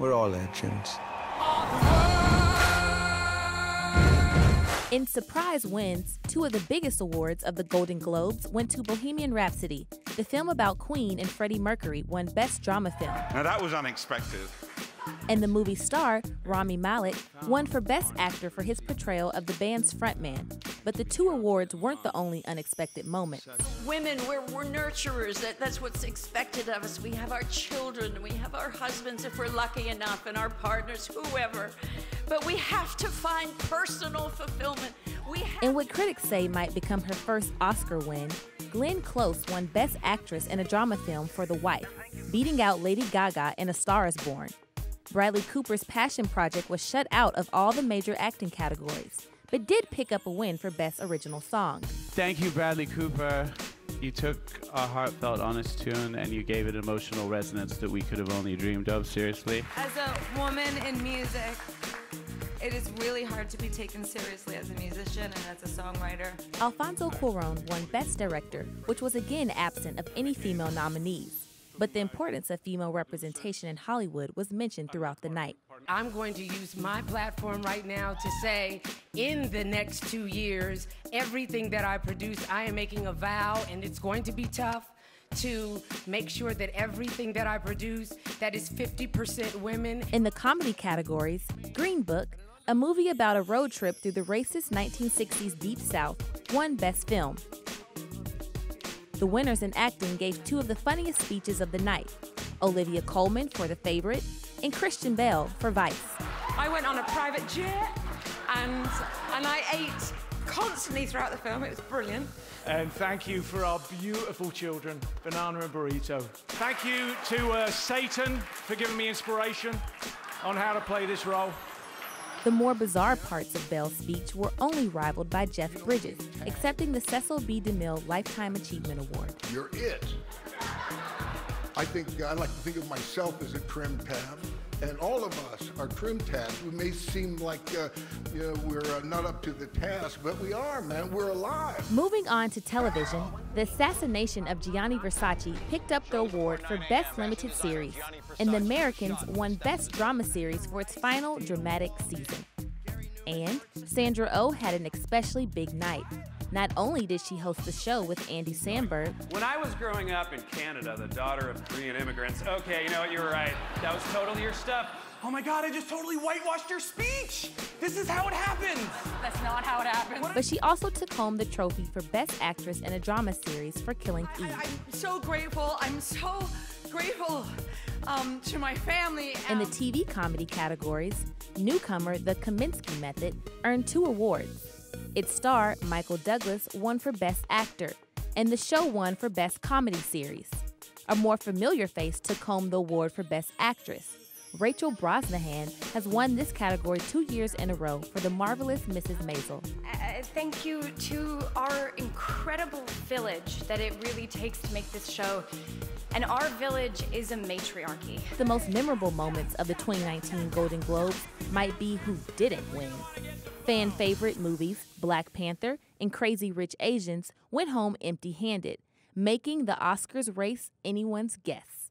We're all legends. In surprise wins, two of the biggest awards of the Golden Globes went to Bohemian Rhapsody. The film about Queen and Freddie Mercury won Best Drama Film. Now that was unexpected. And the movie star, Rami Malek, won for Best Actor for his portrayal of the band's frontman. But the two awards weren't the only unexpected moments. Women, we're nurturers. That's what's expected of us. We have our children, we have our husbands if we're lucky enough, and our partners, whoever. But we have to find personal fulfillment. In what critics say might become her first Oscar win, Glenn Close won Best Actress in a Drama Film for The Wife, beating out Lady Gaga in A Star is Born. Bradley Cooper's Passion Project was shut out of all the major acting categories, but did pick up a win for Best Original Song. Thank you, Bradley Cooper. You took a heartfelt, honest tune and you gave it emotional resonance that we could have only dreamed of, seriously. As a woman in music, it is really hard to be taken seriously as a musician and as a songwriter. Alfonso Cuarón won Best Director, which was again absent of any female nominees. But the importance of female representation in Hollywood was mentioned throughout the night. I'm going to use my platform right now to say, in the next 2 years, everything that I produce, I am making a vow, and it's going to be tough, to make sure that everything that I produce, that is 50% women. In the comedy categories, Green Book, a movie about a road trip through the racist 1960s Deep South, won Best Film. The winners in acting gave two of the funniest speeches of the night, Olivia Colman for The Favorite and Christian Bale for Vice. I went on a private jet and I ate constantly throughout the film. It was brilliant. And thank you for our beautiful children, Banana and Burrito. Thank you to Satan for giving me inspiration on how to play this role. The more bizarre parts of Bell's speech were only rivaled by Jeff Bridges, accepting the Cecil B. DeMille Lifetime Achievement Award. You're it. I like to think of myself as a trim tab, and all of us are trim tabs. We may seem like we're not up to the task, but we are, man. We're alive. Moving on to television, The Assassination of Gianni Versace picked up the award for Best Limited Series, and The Americans won Best Drama Series for its final dramatic season. And Sandra Oh had an especially big night. Not only did she host the show with Andy Samberg. When I was growing up in Canada, the daughter of Korean immigrants, okay, you know what, you were right. That was totally your stuff. Oh my God, I just totally whitewashed your speech. This is how it happens. That's not how it happens. But she also took home the trophy for Best Actress in a Drama Series for Killing Eve. I'm so grateful. I'm so grateful to my family. In the TV comedy categories, newcomer The Kaminsky Method earned 2 awards. Its star, Michael Douglas, won for Best Actor, and the show won for Best Comedy Series. A more familiar face took home the award for Best Actress. Rachel Brosnahan has won this category 2 years in a row for The Marvelous Mrs. Maisel. Thank you to our incredible village that it really takes to make this show. And our village is a matriarchy. The most memorable moments of the 2019 Golden Globes might be who didn't win. Fan favorite movies, Black Panther and Crazy Rich Asians, went home empty-handed, making the Oscars race anyone's guess.